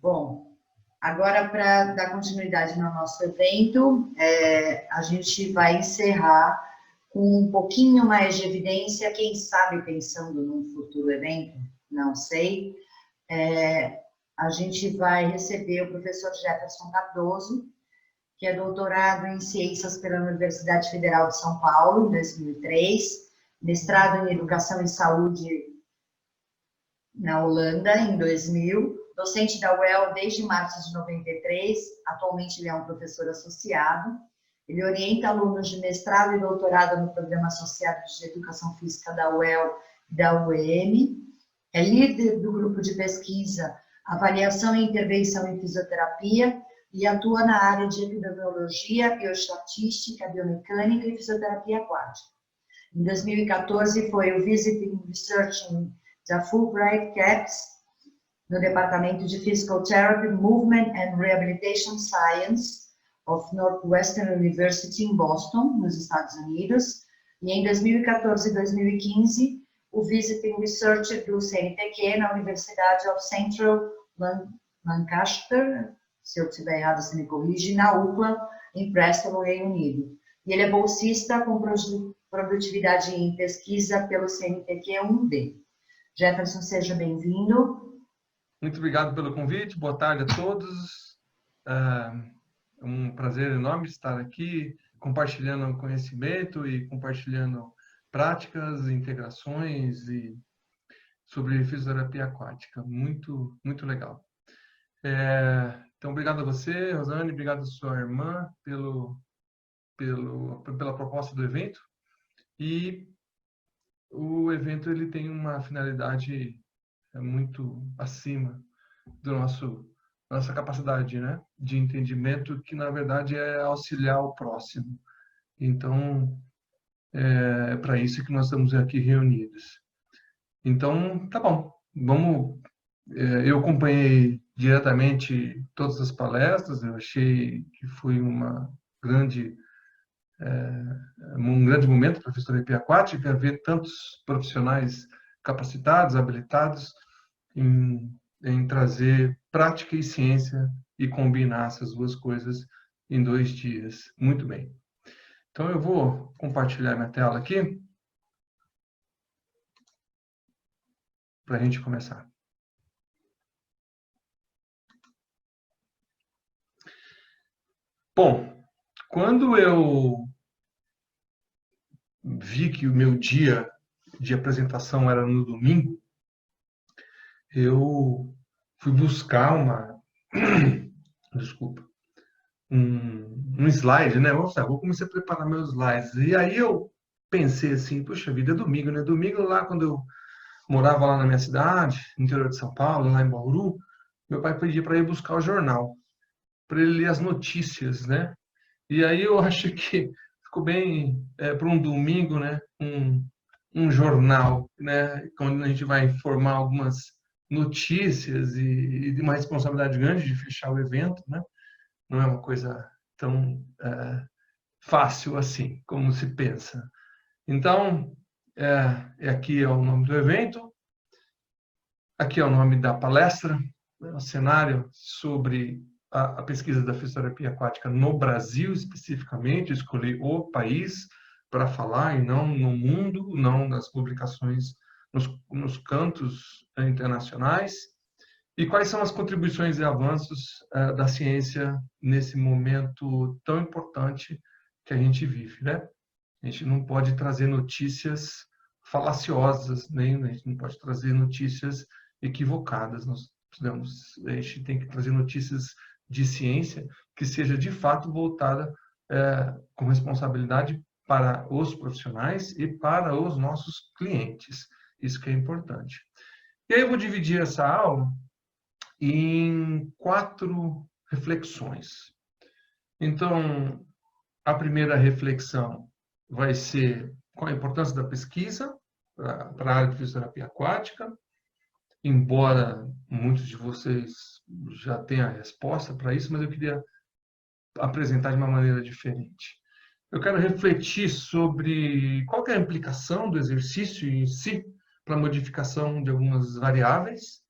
Bom, agora para dar continuidade no nosso evento, a gente vai encerrar com um pouquinho mais de evidência, quem sabe pensando num futuro evento, não sei, a gente vai receber o professor Jefferson Cardoso, que é doutorado em Ciências pela Universidade Federal de São Paulo, em 2003, mestrado em Educação e Saúde na Holanda, em 2000, docente da UEL desde março de 93, atualmente ele é um professor associado. Ele orienta alunos de mestrado e doutorado no Programa Associado de Educação Física da UEL e da UEM. É líder do grupo de pesquisa Avaliação e Intervenção em Fisioterapia e atua na área de epidemiologia, bioestatística, biomecânica e fisioterapia aquática. Em 2014, foi o Visiting Research da Fulbright CAPS, no Departamento de Physical Therapy, Movement and Rehabilitation Science of Northwestern University em Boston, nos Estados Unidos. E em 2014 e 2015, o Visiting Researcher do CNPq na Universidade of Central Lancaster, se eu estiver errado, você me corrige, na UCLA, em Preston, no Reino Unido. E ele é bolsista com produtividade em pesquisa pelo CNPq 1D. Jefferson, seja bem-vindo. Muito obrigado pelo convite, boa tarde a todos. É um prazer enorme estar aqui, compartilhando conhecimento e compartilhando práticas, integrações e sobre fisioterapia aquática. Muito, muito legal. Então, obrigado a você, Rosane, obrigado a sua irmã pela proposta do evento. E o evento ele tem uma finalidade muito acima do nossa capacidade, né, de entendimento, que na verdade é auxiliar o próximo. Então, é para isso que nós estamos aqui reunidos. Então, tá bom, vamos. Eu acompanhei diretamente todas as palestras, eu achei que foi um grande momento para a fisioterapia aquática, ver tantos profissionais capacitados, habilitados em trazer prática e ciência e combinar essas duas coisas em 2 dias. Muito bem. Então, eu vou compartilhar minha tela aqui para a gente começar. Bom, quando eu vi que o meu dia de apresentação era no domingo, eu fui buscar desculpa, um slide, né? Vou começar a preparar meus slides. E aí eu pensei assim, puxa vida, é domingo, né? Domingo lá, quando eu morava lá na minha cidade, no interior de São Paulo, lá em Bauru, meu pai pedia para ir buscar o jornal, para ele ler as notícias, né? E aí eu acho que ficou bem para um domingo, né? Um jornal, né? Onde a gente vai informar algumas notícias e de uma responsabilidade grande de fechar o evento, né? Não é uma coisa tão fácil assim, como se pensa. Então, aqui é o nome do evento, aqui é o nome da palestra, o cenário sobre a pesquisa da fisioterapia aquática no Brasil, especificamente, escolhi o país para falar e não no mundo, não nas publicações nos cantos internacionais. E quais são as contribuições e avanços da ciência nesse momento tão importante que a gente vive, né? A gente não pode trazer notícias falaciosas, nem a gente não pode trazer notícias equivocadas. A gente tem que trazer notícias de ciência que seja de fato voltada com responsabilidade para os profissionais e para os nossos clientes. Isso que é importante. E aí eu vou dividir essa aula em 4 reflexões. Então, a primeira reflexão vai ser qual a importância da pesquisa para a área de fisioterapia aquática, embora muitos de vocês já tenham a resposta para isso, mas eu queria apresentar de uma maneira diferente. Eu quero refletir sobre qual que é a implicação do exercício em si para a modificação de algumas variáveis.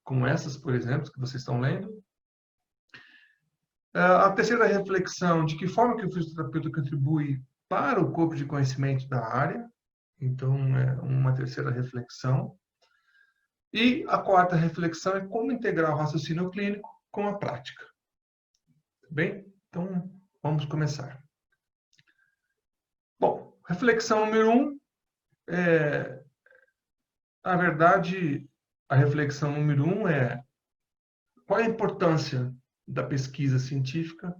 como essas, por exemplo, que vocês estão lendo. A terceira reflexão, de que forma que o fisioterapeuta contribui para o corpo de conhecimento da área. Então, é uma terceira reflexão. E a quarta reflexão é como integrar o raciocínio clínico com a prática. Bem? Então, vamos começar. Bom, reflexão número 1. Na verdade, a reflexão número 1 é qual a importância da pesquisa científica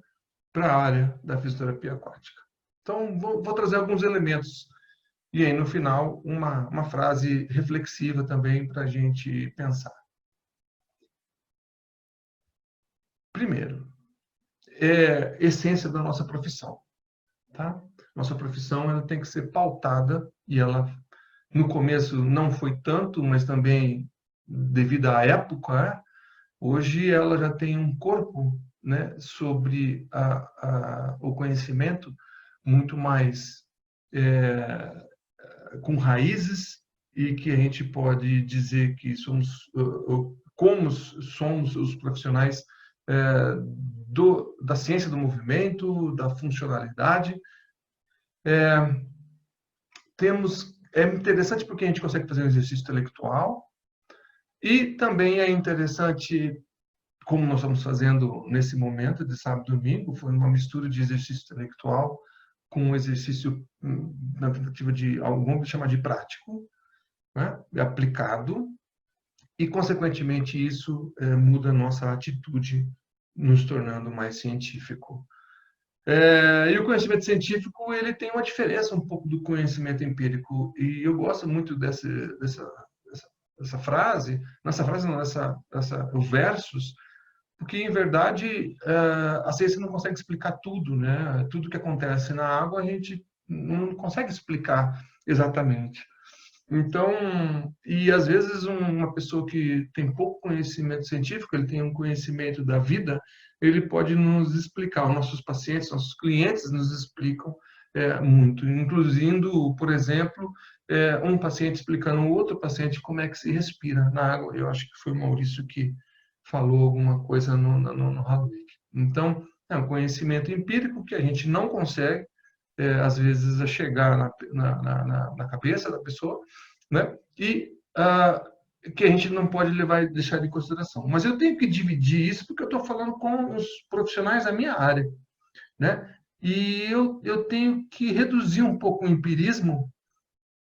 para a área da fisioterapia aquática. Então, vou trazer alguns elementos. E aí, no final, uma frase reflexiva também para a gente pensar. Primeiro, essência da nossa profissão. Tá? Nossa profissão ela tem que ser pautada, e ela, no começo, não foi tanto, mas também devido à época, hoje ela já tem um corpo, né, sobre o conhecimento muito mais com raízes, e que a gente pode dizer que somos, como somos os profissionais da ciência do movimento, da funcionalidade. É interessante porque a gente consegue fazer um exercício intelectual, e também é interessante, como nós estamos fazendo nesse momento de sábado e domingo, foi uma mistura de exercício intelectual com um exercício na tentativa de, vamos chamar de prático, né, aplicado, e, consequentemente, isso muda a nossa atitude, nos tornando mais científico. E o conhecimento científico ele tem uma diferença um pouco do conhecimento empírico, e eu gosto muito dessa frase, os versos, porque, em verdade, a ciência não consegue explicar tudo, né? Tudo que acontece na água a gente não consegue explicar exatamente. Então, e às vezes uma pessoa que tem pouco conhecimento científico, ele tem um conhecimento da vida, ele pode nos explicar, os nossos pacientes, nossos clientes nos explicam muito, incluindo, por exemplo, um paciente explicando ao outro paciente como é que se respira na água. Eu acho que foi o Maurício que falou alguma coisa no Haluik. Então, é um conhecimento empírico que a gente não consegue, às vezes, a chegar na cabeça da pessoa, né? E que a gente não pode levar e deixar em consideração. Mas eu tenho que dividir isso porque eu estou falando com os profissionais da minha área, né? E eu tenho que reduzir um pouco o empirismo,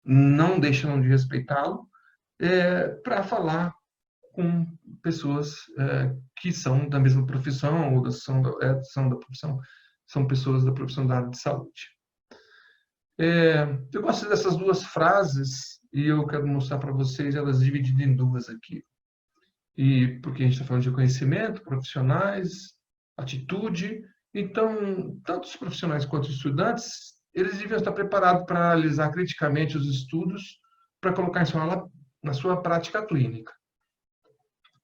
não deixando de respeitá-lo, para falar com pessoas que são da mesma profissão, ou são da profissão, são pessoas da profissão da área de saúde. Eu gosto dessas duas frases, e eu quero mostrar para vocês elas divididas em duas aqui. E porque a gente está falando de conhecimento, profissionais, atitude. Então, tanto os profissionais quanto os estudantes, eles deviam estar preparados para analisar criticamente os estudos, para colocar isso na sua prática clínica.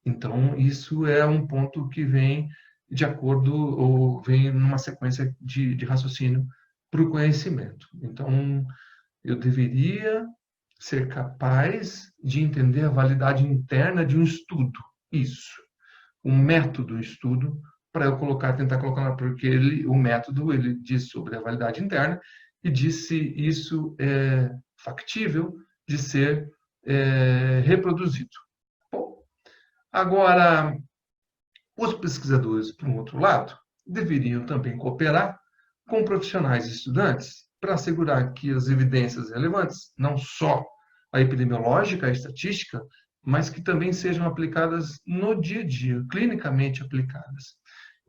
Então, isso é um ponto que vem de acordo, ou vem numa sequência de raciocínio para o conhecimento. Então, eu deveria ser capaz de entender a validade interna de um estudo. Isso. Um método de estudo, para eu tentar colocar, porque o método, ele diz sobre a validade interna, e diz se isso é factível de ser reproduzido. Bom, agora, os pesquisadores, por um outro lado, deveriam também cooperar com profissionais e estudantes para assegurar que as evidências relevantes, não só a epidemiológica, a estatística, mas que também sejam aplicadas no dia a dia, clinicamente aplicadas.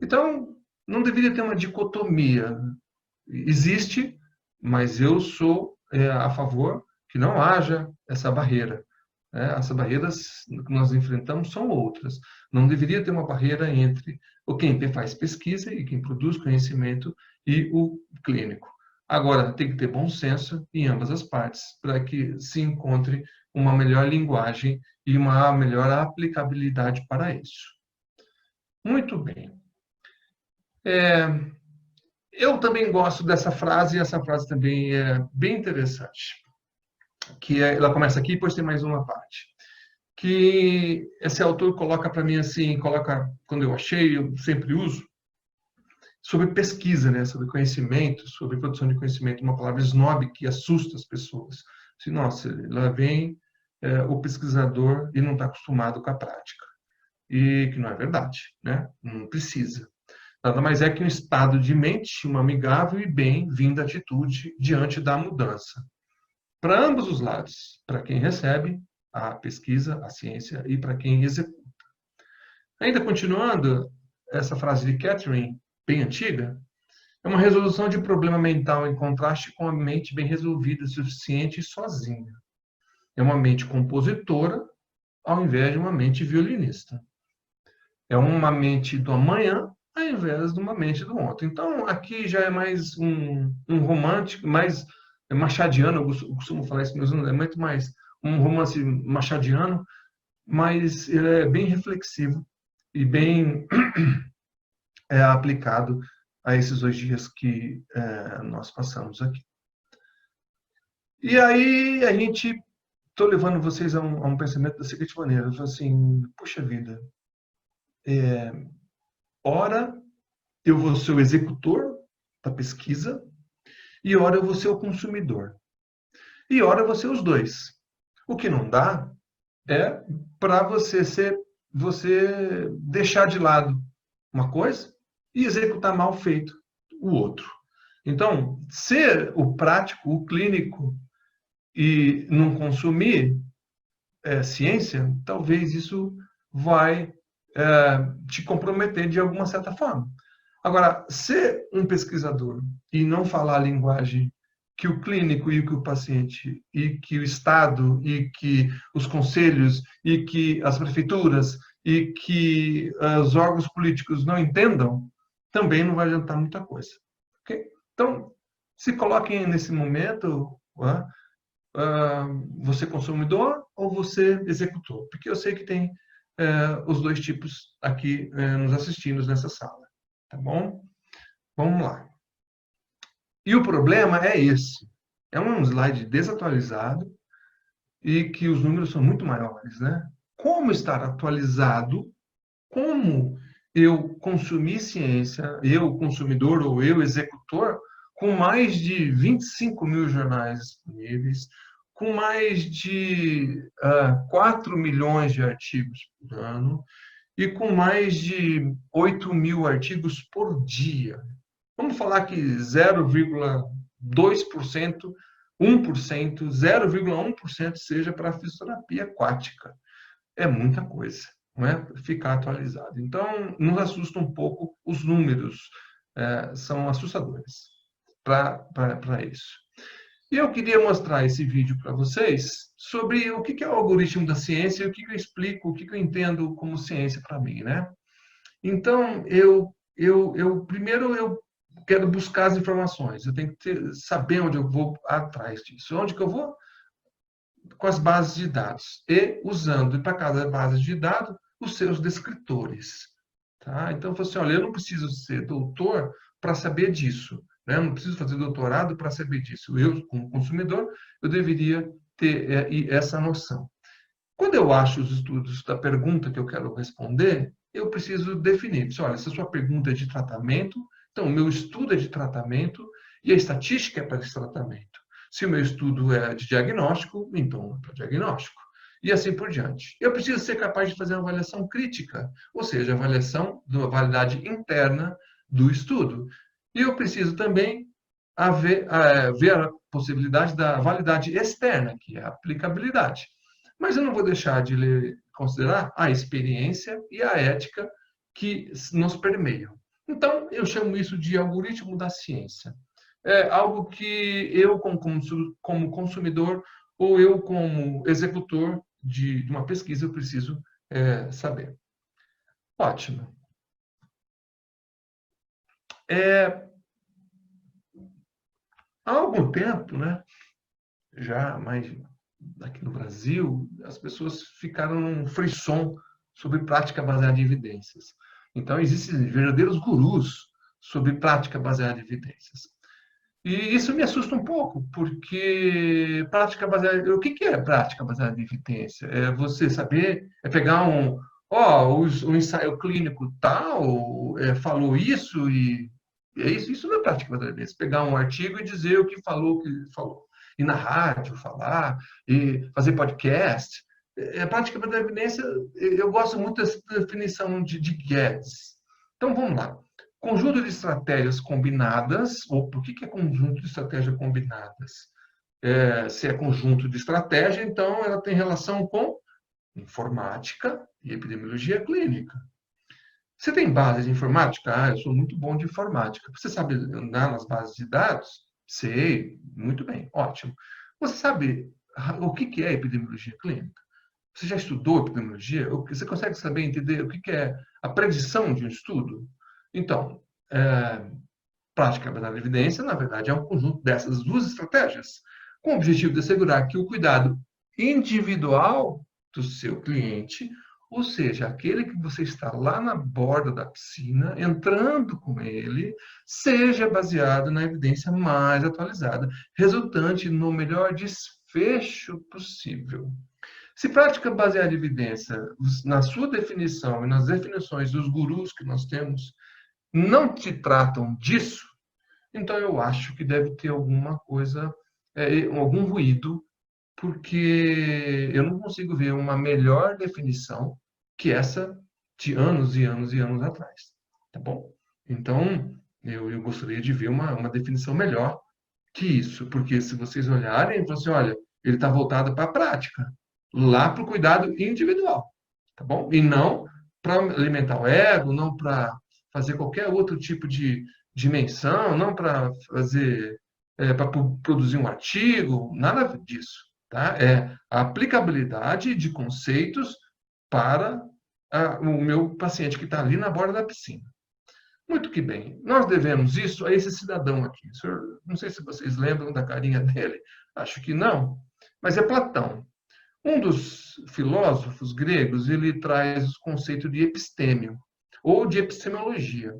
Então, não deveria ter uma dicotomia. Existe, mas eu sou a favor que não haja essa barreira. Essas barreiras que nós enfrentamos são outras. Não deveria ter uma barreira entre quem faz pesquisa e quem produz conhecimento e o clínico. Agora, tem que ter bom senso em ambas as partes, para que se encontre uma melhor linguagem e uma melhor aplicabilidade para isso. Muito bem. Eu também gosto dessa frase, e essa frase também é bem interessante. Ela começa aqui e depois tem mais uma parte. que esse autor coloca para mim assim, coloca, quando eu achei, eu sempre uso, sobre pesquisa, né? Sobre conhecimento, sobre produção de conhecimento, uma palavra snob que assusta as pessoas. Assim, nossa, lá vem o pesquisador e não está acostumado com a prática. E que não é verdade, né? Não precisa. Nada mais é que um estado de mente, uma amigável e bem-vinda atitude diante da mudança. Para ambos os lados, para quem recebe a pesquisa, a ciência, e para quem executa. Ainda continuando, essa frase de Catherine, bem antiga, é uma resolução de problema mental em contraste com a mente bem resolvida, suficiente e sozinha. É uma mente compositora ao invés de uma mente violinista. É uma mente do amanhã ao invés de uma mente do ontem. Então, aqui já é mais um romântico, mais machadiano, eu costumo falar isso meus alunos, é muito mais um romance machadiano, mas ele é bem reflexivo e bem aplicado a esses 2 dias que nós passamos aqui. E aí a gente, estou levando vocês a um pensamento da seguinte maneira, eu falo assim, puxa vida, ora eu vou ser o executor da pesquisa e ora eu vou ser o consumidor. E ora eu vou ser os dois. O que não dá é para você deixar de lado uma coisa e executar mal feito o outro. Então, ser o prático, o clínico e não consumir ciência, talvez isso vai te comprometer de alguma certa forma. Agora, ser um pesquisador e não falar a linguagem que o clínico e que o paciente, e que o Estado, e que os conselhos, e que as prefeituras, e que os órgãos políticos não entendam, também não vai adiantar muita coisa. Okay? Então, se coloquem nesse momento, você consumidor ou você executor, porque eu sei que tem os 2 tipos aqui nos assistindo nessa sala. Tá bom? Vamos lá. E o problema é esse. É um slide desatualizado e que os números são muito maiores, né? Como estar atualizado? Como eu consumir ciência, eu consumidor ou eu executor, com mais de 25 mil jornais disponíveis, com mais de 4 milhões de artigos por ano e com mais de 8 mil artigos por dia. Vamos falar que 0,2%, 1%, 0,1% seja para a fisioterapia aquática. É muita coisa, não é? Ficar atualizado. Então, nos assusta um pouco os números, são assustadores para isso. E eu queria mostrar esse vídeo para vocês sobre o que é o algoritmo da ciência e o que eu explico, o que eu entendo como ciência para mim, né? Então, primeiro eu quero buscar as informações, eu tenho que saber onde eu vou atrás disso. Onde que eu vou? Com as bases de dados e usando para cada base de dados os seus descritores. Tá? Então, eu falo assim, olha, eu não preciso ser doutor para saber disso, né? Eu não preciso fazer doutorado para saber disso. Eu, como consumidor, eu deveria ter essa noção. Quando eu acho os estudos da pergunta que eu quero responder, eu preciso definir. Olha, se a sua pergunta é de tratamento, então o meu estudo é de tratamento e a estatística é para esse tratamento. Se o meu estudo é de diagnóstico, então é para diagnóstico. E assim por diante. Eu preciso ser capaz de fazer uma avaliação crítica, ou seja, avaliação da validade interna do estudo. E eu preciso também ver a possibilidade da validade externa, que é a aplicabilidade. Mas eu não vou deixar de considerar a experiência e a ética que nos permeiam. Então, eu chamo isso de algoritmo da ciência. É algo que eu, como consumidor, ou eu, como executor de uma pesquisa, eu preciso saber. Ótimo. Há algum tempo, né, já mais aqui no Brasil, as pessoas ficaram num frisson sobre prática baseada em evidências. Então, existem verdadeiros gurus sobre prática baseada em evidências. E isso me assusta um pouco, porque prática baseada. O que que é prática baseada em evidência? É você saber, é pegar o ensaio clínico tal, falou isso e é isso. Isso não é prática baseada em evidência. Pegar um artigo e dizer o que falou. E na rádio falar, e fazer podcast. Prática baseada em evidência, eu gosto muito dessa definição de Guedes. Então vamos lá. Conjunto de estratégias combinadas, ou por que é conjunto de estratégias combinadas? Se é conjunto de estratégia, então ela tem relação com informática e epidemiologia clínica. Você tem base de informática? Eu sou muito bom de informática. Você sabe andar nas bases de dados? Sei, muito bem, ótimo. Você sabe o que é epidemiologia clínica? Você já estudou epidemiologia? Você consegue saber entender o que é a predição de um estudo? Então, é, prática baseada em evidência, na verdade, é um conjunto dessas duas estratégias, com o objetivo de assegurar que o cuidado individual do seu cliente, ou seja, aquele que você está lá na borda da piscina, entrando com ele, seja baseado na evidência mais atualizada, resultante no melhor desfecho possível. Se prática baseada em evidência, na sua definição e nas definições dos gurus que nós temos, não te tratam disso, então eu acho que deve ter alguma coisa, algum ruído, porque eu não consigo ver uma melhor definição que essa de anos e anos e anos atrás, tá bom? Então, eu gostaria de ver uma definição melhor que isso, porque se vocês olharem, falam assim, olha, ele está voltado para a prática, lá para o cuidado individual, tá bom? E não para alimentar o ego, não para fazer qualquer outro tipo de dimensão, não para fazer, para produzir um artigo, nada disso, tá? É a aplicabilidade de conceitos para o meu paciente que está ali na borda da piscina. Muito que bem. Nós devemos isso a esse cidadão aqui. Não sei se vocês lembram da carinha dele, acho que não, mas é Platão. Um dos filósofos gregos, ele traz o conceito de epistêmio, ou de epistemologia.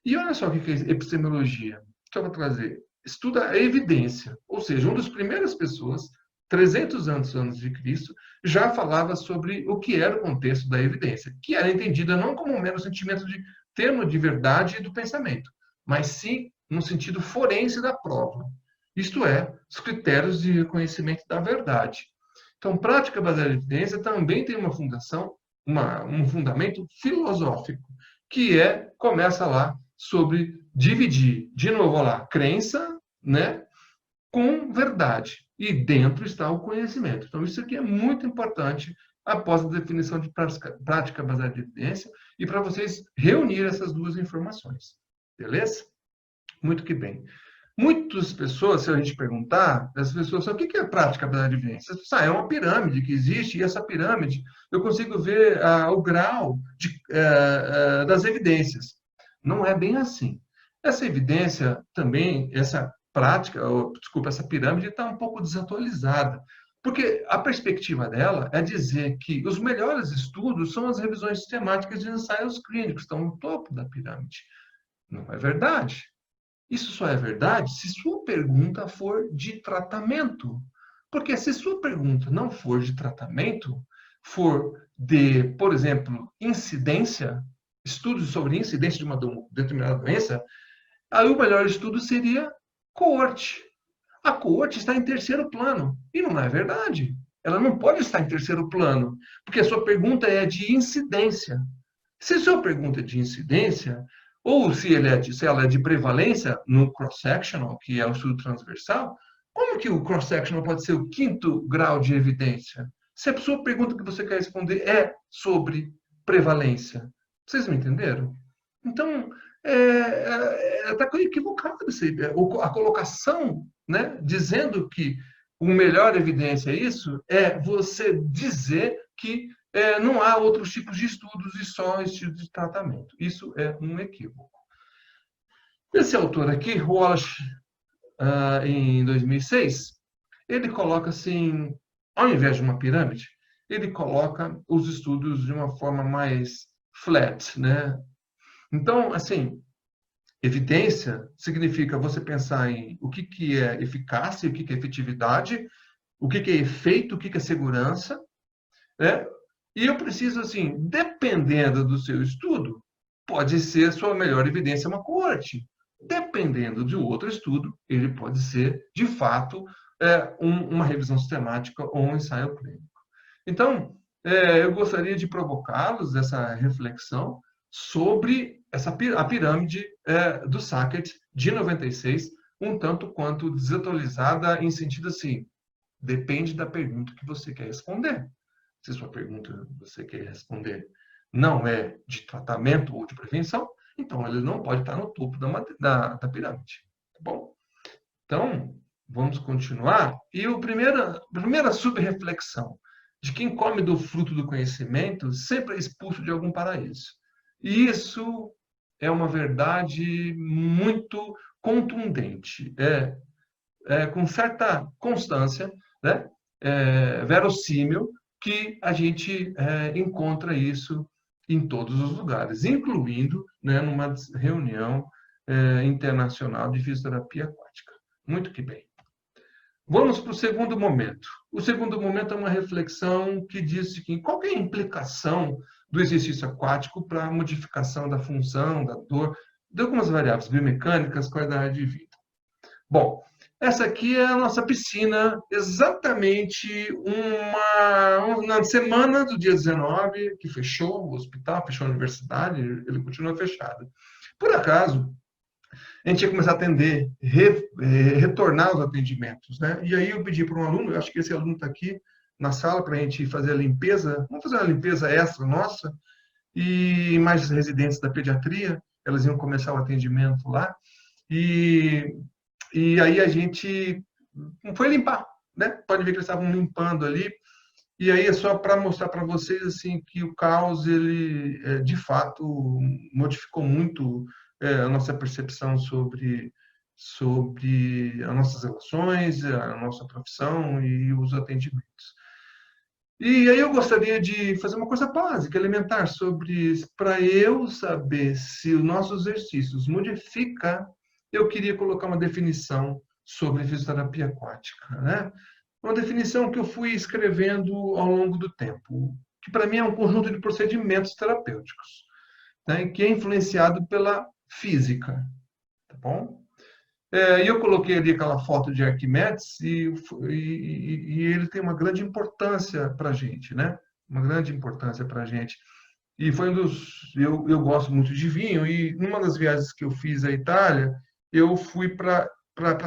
E olha só o que é epistemologia. Só para trazer. Estuda a evidência, ou seja, uma das primeiras pessoas, 300 anos antes de Cristo, já falava sobre o que era o contexto da evidência, que era entendida não como um mero sentimento de termo de verdade e do pensamento, mas sim no sentido forense da prova. Isto é, os critérios de reconhecimento da verdade. Então, prática baseada em evidência também tem uma fundação, um fundamento filosófico, que começa lá sobre dividir, de novo lá, crença, né, com verdade. E dentro está o conhecimento. Então, isso aqui é muito importante após a definição de prática baseada em evidência e para vocês reunir essas duas informações. Beleza? Muito que bem. Muitas pessoas, se a gente perguntar, as pessoas falam, o que é prática baseada em evidência? É uma pirâmide que existe, e essa pirâmide eu consigo ver o grau das evidências. Não é bem assim. Essa evidência também, essa prática, desculpa, essa pirâmide está um pouco desatualizada, porque a perspectiva dela é dizer que os melhores estudos são as revisões sistemáticas de ensaios clínicos, estão no topo da pirâmide. Não é verdade. Isso só é verdade se sua pergunta for de tratamento. Porque se sua pergunta não for de tratamento, for de, por exemplo, incidência, estudos sobre incidência de uma determinada doença, aí o melhor estudo seria coorte. A coorte está em terceiro plano. E não é verdade. Ela não pode estar em terceiro plano, porque a sua pergunta é de incidência. Se sua pergunta é de incidência, ou se ela é de prevalência no cross-sectional, que é o estudo transversal, como que o cross-sectional pode ser o quinto grau de evidência? Se a sua pergunta que você quer responder é sobre prevalência. Vocês me entenderam? Então, está equivocado a colocação, né, dizendo que o melhor evidência é isso, é você dizer que não há outros tipos de estudos e só estudos de tratamento. Isso é um equívoco. Esse autor aqui, Walsh, em 2006, ele coloca assim, ao invés de uma pirâmide, ele coloca os estudos de uma forma mais flat, né? Então, assim, Evidência significa você pensar em o que é eficácia, o que é efetividade, o que é efeito, o que é segurança, né? E eu preciso, assim, dependendo do seu estudo, pode ser sua melhor evidência uma coorte. Dependendo de outro estudo, ele pode ser, de fato, uma revisão sistemática ou um ensaio clínico. Então, eu gostaria de provocá-los essa reflexão sobre a pirâmide do Sackett de 96, um tanto quanto desatualizada em sentido assim, depende da pergunta que você quer responder. Se sua pergunta você quer responder não é de tratamento ou de prevenção, então ele não pode estar no topo da pirâmide. Tá bom? Então, vamos continuar. E a primeira sub-reflexão de quem come do fruto do conhecimento sempre é expulso de algum paraíso. E isso é uma verdade muito contundente, com certa constância, né? Verossímil, que a gente encontra isso em todos os lugares, incluindo, né, numa reunião internacional de fisioterapia aquática. Muito que bem. Vamos para o segundo momento. O segundo momento é uma reflexão que diz que qual é a implicação do exercício aquático para a modificação da função, da dor, de algumas variáveis biomecânicas, qualidade de vida. Bom, essa aqui é a nossa piscina, exatamente na semana do dia 19, que fechou o hospital, fechou a universidade, ele continua fechado. Por acaso, a gente ia começar a atender, retornar os atendimentos, né? E aí eu pedi para um aluno, eu acho que esse aluno está aqui na sala para a gente fazer a limpeza, vamos fazer uma limpeza extra nossa, e mais residentes da pediatria, elas iam começar o atendimento lá, e aí a gente foi limpar, né? Pode ver que eles estavam limpando ali, e aí é só para mostrar para vocês assim que o caos, ele de fato modificou muito a nossa percepção sobre as nossas relações, a nossa profissão e os atendimentos. E aí eu gostaria de fazer uma coisa básica, elementar, para eu saber se os nossos exercícios modifica, eu queria colocar uma definição sobre fisioterapia aquática, né? Uma definição que eu fui escrevendo ao longo do tempo, que para mim é um conjunto de procedimentos terapêuticos, né, que é influenciado pela física, tá bom? E eu coloquei ali aquela foto de Arquimedes e ele tem uma grande importância para a gente, né? Uma grande importância para a gente. E foi um dos... Eu gosto muito de vinho e numa das viagens que eu fiz à Itália, eu fui para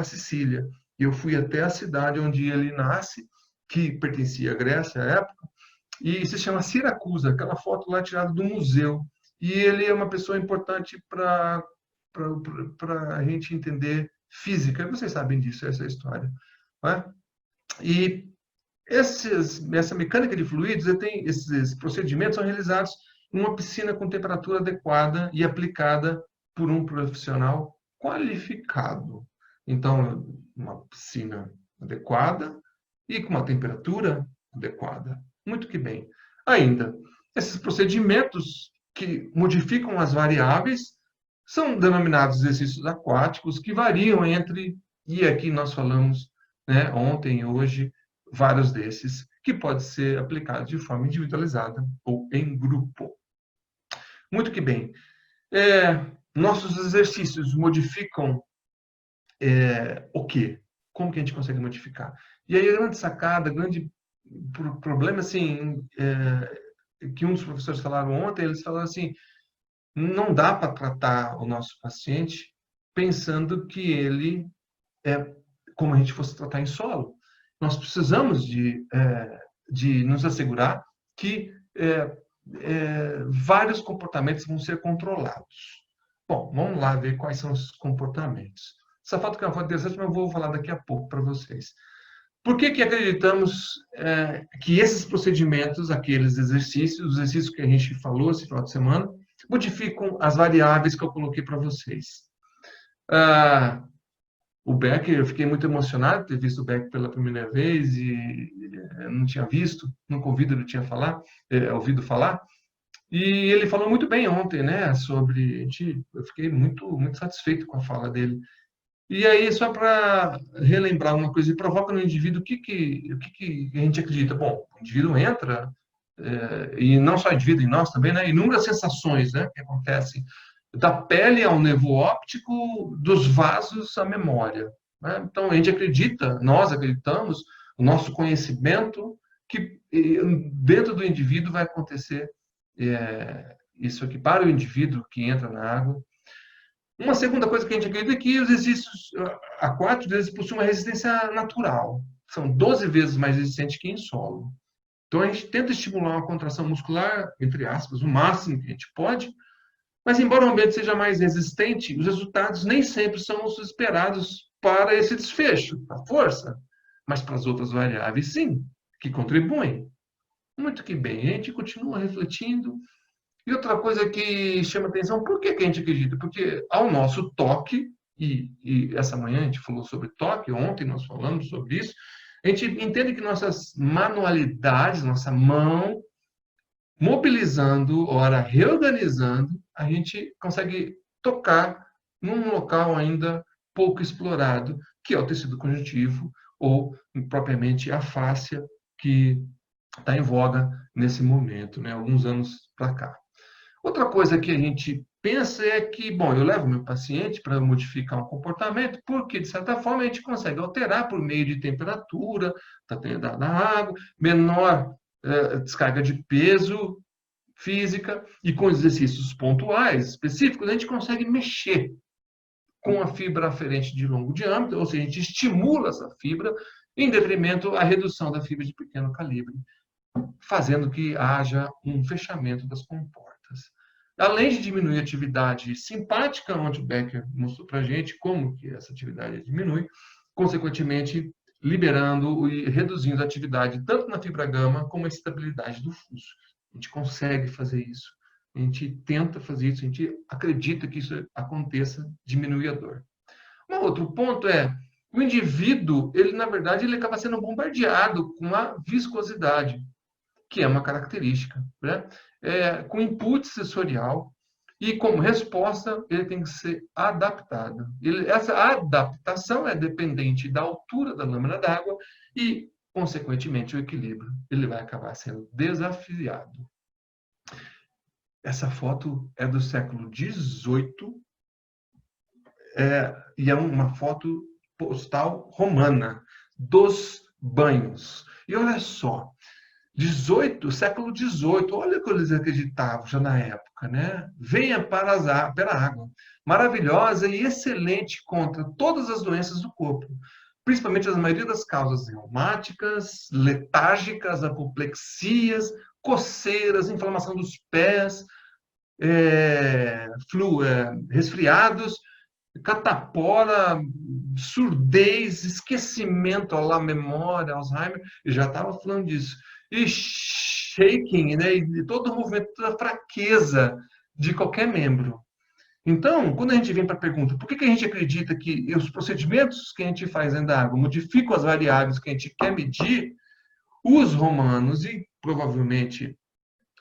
Sicília. Eu fui até a cidade onde ele nasce, que pertencia à Grécia à época, e se chama Siracusa, aquela foto lá tirada do museu. E ele é uma pessoa importante para a gente entender física. Vocês sabem disso, essa história. Não é? E essa mecânica de fluidos, esses procedimentos são realizados em uma piscina com temperatura adequada e aplicada por um profissional qualificado. Então, uma piscina adequada e com uma temperatura adequada. Muito que bem. Ainda, esses procedimentos que modificam as variáveis são denominados exercícios aquáticos, que variam entre, e aqui nós falamos, né, ontem e hoje, vários desses, que podem ser aplicados de forma individualizada ou em grupo. Muito que bem. Nossos exercícios modificam o quê? Como que a gente consegue modificar? E aí a grande sacada, grande problema, assim, que um dos professores falaram ontem, eles falaram assim, não dá para tratar o nosso paciente pensando que ele é como a gente fosse tratar em solo. Nós precisamos de nos assegurar que vários comportamentos vão ser controlados. Bom, vamos lá ver quais são esses comportamentos. Essa foto que é uma foto interessante, mas eu vou falar daqui a pouco para vocês. Por que acreditamos que esses procedimentos, aqueles exercícios, os exercícios que a gente falou esse final de semana, modificam as variáveis que eu coloquei para vocês? O Beck, eu fiquei muito emocionado de ter visto o Beck pela primeira vez e não tinha visto, nunca ouvido ele tinha ouvido falar. E ele falou muito bem ontem, né, sobre... Eu fiquei muito satisfeito com a fala dele. E aí, só para relembrar uma coisa, provoca no indivíduo o que a gente acredita. Bom, o indivíduo entra, e não só o indivíduo, em nós também, né, inúmeras sensações, né, que acontecem da pele ao nervo óptico, dos vasos à memória, né? Então, a gente acredita, nós acreditamos, o nosso conhecimento, que dentro do indivíduo vai acontecer isso aqui para o indivíduo que entra na água. Uma segunda coisa que a gente acredita é que os exercícios aquáticos eles possuem uma resistência natural. São 12 vezes mais resistentes que em solo. Então, a gente tenta estimular uma contração muscular, entre aspas, o máximo que a gente pode, mas, embora o ambiente seja mais resistente, os resultados nem sempre são os esperados para esse desfecho, a força, mas para as outras variáveis, sim, que contribuem. Muito que bem, a gente continua refletindo. E outra coisa que chama atenção, por que a gente acredita? Porque ao nosso toque, e essa manhã a gente falou sobre toque, ontem nós falamos sobre isso, a gente entende que nossas manualidades, nossa mão, mobilizando, ora reorganizando, a gente consegue tocar num local ainda pouco explorado, que é o tecido conjuntivo, ou propriamente a fáscia, que está em voga nesse momento, né, alguns anos para cá. Outra coisa que a gente pensa é que, bom, eu levo meu paciente para modificar um comportamento, porque, de certa forma, a gente consegue alterar por meio de temperatura da água, menor descarga de peso física, e com exercícios pontuais, específicos, a gente consegue mexer com a fibra aferente de longo diâmetro, ou seja, a gente estimula essa fibra em detrimento à redução da fibra de pequeno calibre, fazendo que haja um fechamento das comportas. Além de diminuir a atividade simpática, onde o Becker mostrou para a gente como que essa atividade diminui, consequentemente liberando e reduzindo a atividade tanto na fibra gama como a estabilidade do fuso. A gente consegue fazer isso, a gente tenta fazer isso, a gente acredita que isso aconteça, diminuir a dor. Um outro ponto é, o indivíduo, ele na verdade, ele acaba sendo bombardeado com a viscosidade, que é uma característica, né? Com input sensorial, e como resposta ele tem que ser adaptado. Essa adaptação é dependente da altura da lâmina d'água e, consequentemente, o equilíbrio. Ele vai acabar sendo desafiado. Essa foto é do século XVIII, e é uma foto postal romana dos banhos. E olha só, século XVIII, olha o que eles acreditavam já na época, né? Venha pela água, maravilhosa e excelente contra todas as doenças do corpo, principalmente a maioria das causas reumáticas, letárgicas, apoplexias, coceiras, inflamação dos pés, resfriados, catapora, surdez, esquecimento, lá, memória, Alzheimer, eu já estava falando disso. E shaking, né? E todo o movimento, toda a fraqueza de qualquer membro. Então, quando a gente vem para a pergunta, por que a gente acredita que os procedimentos que a gente faz dentro da água modificam as variáveis que a gente quer medir, os romanos e provavelmente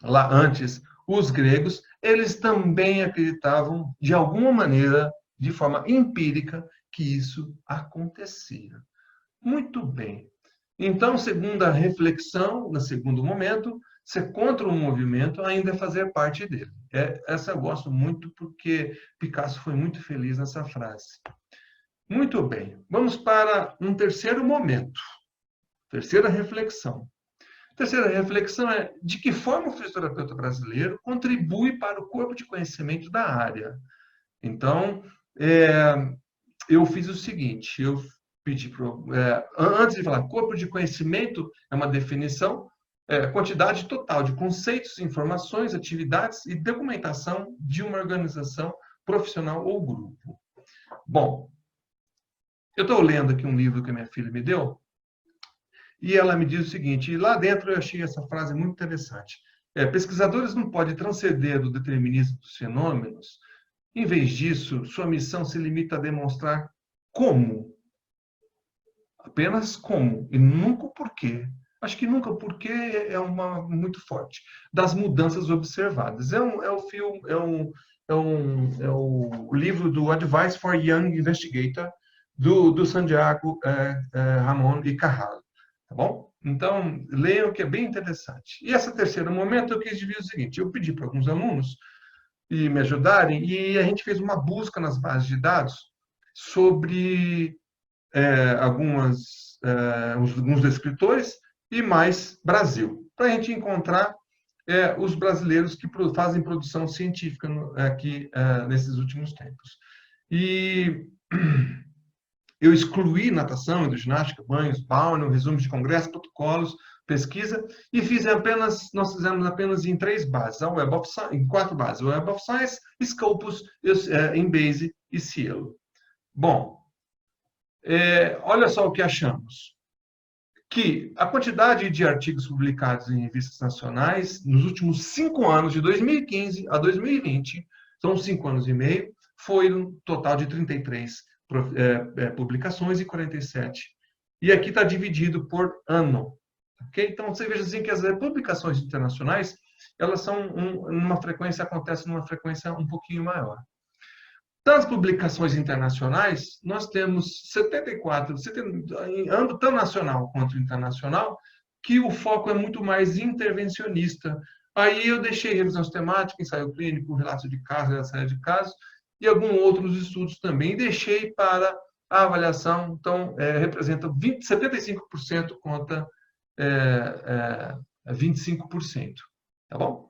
lá antes os gregos, eles também acreditavam, de alguma maneira, de forma empírica, que isso acontecia. Muito bem. Então, segunda reflexão, no segundo momento, ser contra um movimento ainda é fazer parte dele. Essa eu gosto muito porque Picasso foi muito feliz nessa frase. Muito bem. Vamos para um terceiro momento. Terceira reflexão. A terceira reflexão é de que forma o fisioterapeuta brasileiro contribui para o corpo de conhecimento da área. Então, eu fiz o seguinte, eu pedi antes de falar, corpo de conhecimento é uma definição, quantidade total de conceitos, informações, atividades e documentação de uma organização profissional ou grupo. Bom, eu estou lendo aqui um livro que a minha filha me deu, e ela me diz o seguinte, e lá dentro eu achei essa frase muito interessante. Pesquisadores não podem transcender do determinismo dos fenômenos. Em vez disso, sua missão se limita a demonstrar como. Apenas como, e nunca o porquê, Acho que nunca, porque é uma muito forte. Das mudanças observadas. É o filme, é o livro do Advice for Young Investigator, do Santiago Ramon e Cajal. Tá bom? Então, leiam que é bem interessante. E esse terceiro momento eu quis dividir o seguinte: eu pedi para alguns alunos e me ajudarem, e a gente fez uma busca nas bases de dados sobre alguns escritores e mais Brasil, para a gente encontrar os brasileiros que fazem produção científica aqui nesses últimos tempos. E eu excluí natação, hidroginástica, banhos, sauna, resumo de congresso, protocolos, pesquisa, e nós fizemos apenas em 3 bases, em 4 bases, Web of Science, Scopus, Embase e Cielo. Bom, olha só o que achamos. Que a quantidade de artigos publicados em revistas nacionais nos últimos 5 anos, de 2015 a 2020, são 5 anos e meio, foi um total de 33 publicações e 47. E aqui está dividido por ano. Okay? Então, você veja assim que as publicações internacionais, elas são acontecem numa frequência um pouquinho maior. Das publicações internacionais, nós temos 74, em âmbito tanto nacional quanto internacional, que o foco é muito mais intervencionista. Aí eu deixei revisões temáticas, ensaio clínico, relato de casos, relação de casos, e alguns outros estudos também. E deixei para a avaliação, então, representa 75% contra 25%. Tá bom?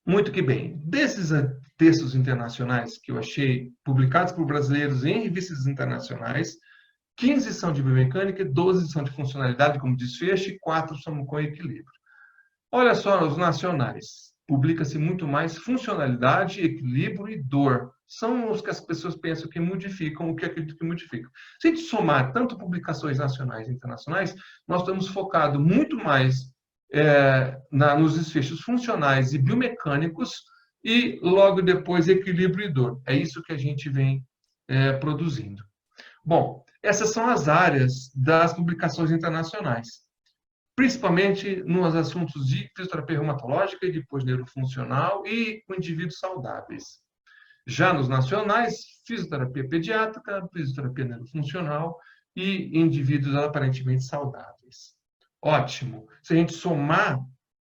Muito que bem. Desses textos internacionais que eu achei publicados por brasileiros em revistas internacionais, 15 são de biomecânica, 12 são de funcionalidade como desfecho e 4 são com equilíbrio. Olha só os nacionais. Publica-se muito mais funcionalidade, equilíbrio e dor. São os que as pessoas pensam que modificam o que acredito que modificam. Se a gente somar tanto publicações nacionais e internacionais, nós estamos focados muito mais nos desfechos funcionais e biomecânicos e logo depois equilíbrio e dor. É isso que a gente vem produzindo. Bom, essas são as áreas das publicações internacionais, principalmente nos assuntos de fisioterapia reumatológica e depois neurofuncional e com indivíduos saudáveis. Já nos nacionais, fisioterapia pediátrica, fisioterapia neurofuncional e indivíduos aparentemente saudáveis. Ótimo. Se a gente somar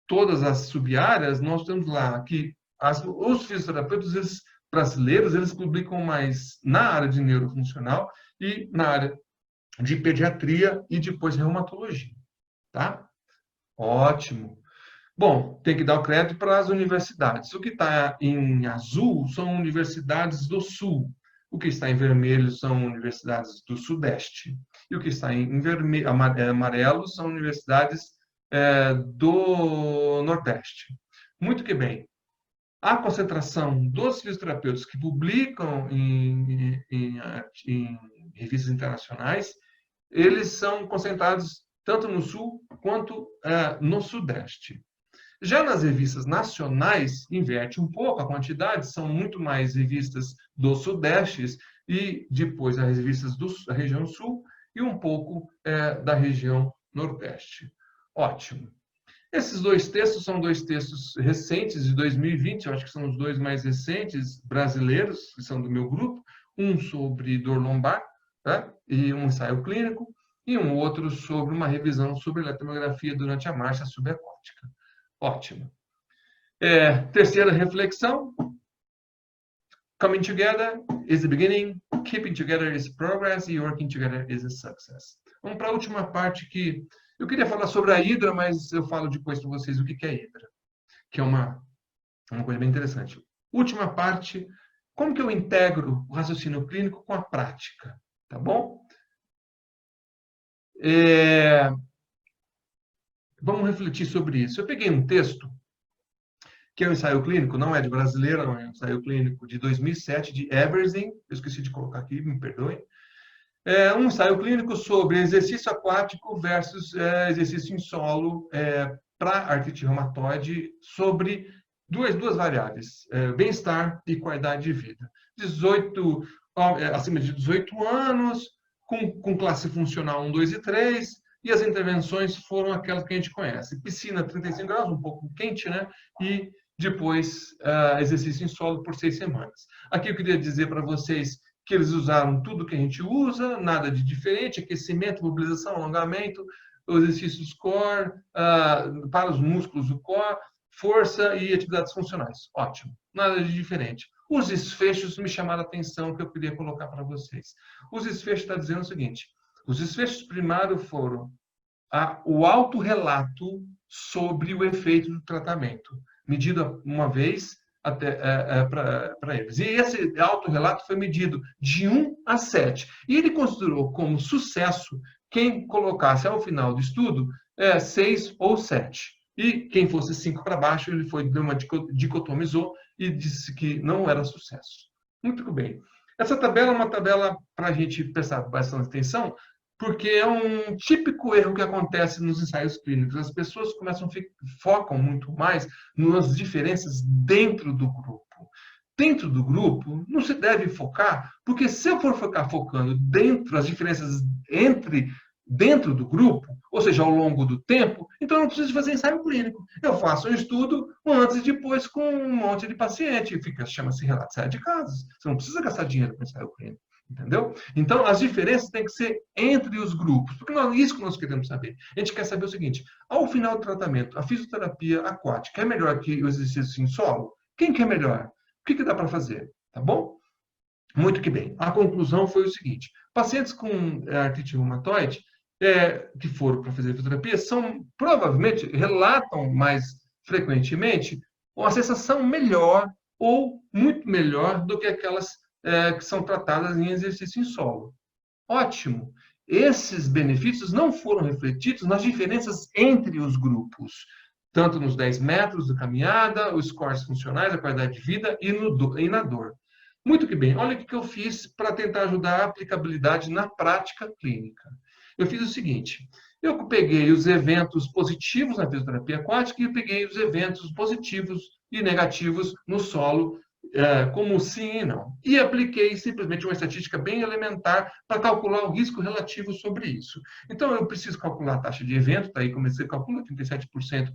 todas as sub-áreas, nós temos lá que os fisioterapeutas brasileiros, eles publicam mais na área de neurofuncional e na área de pediatria e depois reumatologia. Tá? Ótimo. Bom, tem que dar o crédito para as universidades. O que está em azul são universidades do Sul. O que está em vermelho são universidades do Sudeste. E o que está em amarelo são universidades do Nordeste. Muito que bem. A concentração dos fisioterapeutas que publicam em revistas internacionais, eles são concentrados tanto no Sul quanto no Sudeste. Já nas revistas nacionais, inverte um pouco a quantidade, são muito mais revistas do Sudeste e depois as revistas da região Sul e um pouco da região Nordeste. Ótimo. Esses 2 textos são 2 textos recentes, de 2020, eu acho que são os 2 mais recentes brasileiros, que são do meu grupo, um sobre dor lombar, tá? E um ensaio clínico, e um outro sobre uma revisão sobre eletromiografia durante a marcha subaquática. Ótimo. Terceira reflexão. Coming together is the beginning, keeping together is progress, e working together is a success. Vamos para a última parte que eu queria falar sobre a Hidra, mas eu falo depois para vocês o que é Hidra, que é uma coisa bem interessante. Última parte, como que eu integro o raciocínio clínico com a prática, tá bom? Vamos refletir sobre isso. Eu peguei um texto, que é um ensaio clínico, não é de brasileira, não é um ensaio clínico de 2007, de Eversing, eu esqueci de colocar aqui, me perdoem. É um ensaio clínico sobre exercício aquático versus exercício em solo para artrite reumatoide, sobre duas variáveis, bem-estar e qualidade de vida. Acima de 18 anos, com classe funcional 1, 2 e 3, e as intervenções foram aquelas que a gente conhece. Piscina, 35 graus, um pouco quente, né? E depois exercício em solo por 6 semanas. Aqui eu queria dizer para vocês que eles usaram tudo que a gente usa, nada de diferente, aquecimento, mobilização, alongamento, os exercícios core, para os músculos do core, força e atividades funcionais. Ótimo, nada de diferente. Os desfechos me chamaram a atenção que eu queria colocar para vocês. Os desfechos está dizendo o seguinte, os desfechos primários foram o autorrelato sobre o efeito do tratamento, medido uma vez para eles. E esse autorrelato foi medido de 1 a 7. E ele considerou como sucesso quem colocasse ao final do estudo 6 ou 7. E quem fosse 5 para baixo, ele dicotomizou e disse que não era sucesso. Muito bem. Essa tabela é uma tabela para a gente prestar bastante atenção, porque é um típico erro que acontece nos ensaios clínicos. As pessoas focam muito mais nas diferenças dentro do grupo. Dentro do grupo, não se deve focar, porque se eu for ficar focando as diferenças dentro do grupo, ou seja, ao longo do tempo, então eu não preciso fazer ensaio clínico. Eu faço um estudo antes e depois com um monte de paciente, chama-se relato de casos. Você não precisa gastar dinheiro com ensaio clínico. Entendeu? Então, as diferenças têm que ser entre os grupos, porque isso que nós queremos saber. A gente quer saber o seguinte, ao final do tratamento, a fisioterapia aquática é melhor que o exercício em solo? Quem que é melhor? O que dá para fazer? Tá bom? Muito que bem. A conclusão foi o seguinte, pacientes com artrite reumatoide, que foram para fazer fisioterapia, provavelmente relatam mais frequentemente uma sensação melhor ou muito melhor do que aquelas que são tratadas em exercício em solo. Ótimo! Esses benefícios não foram refletidos nas diferenças entre os grupos, tanto nos 10 metros de caminhada, os scores funcionais, a qualidade de vida e na dor. Muito que bem, olha o que eu fiz para tentar ajudar a aplicabilidade na prática clínica. Eu fiz o seguinte, eu peguei os eventos positivos na fisioterapia aquática e eu peguei os eventos positivos e negativos no solo, como sim e não. E apliquei simplesmente uma estatística bem elementar para calcular o risco relativo sobre isso. Então, eu preciso calcular a taxa de evento, daí comecei a calcular 37%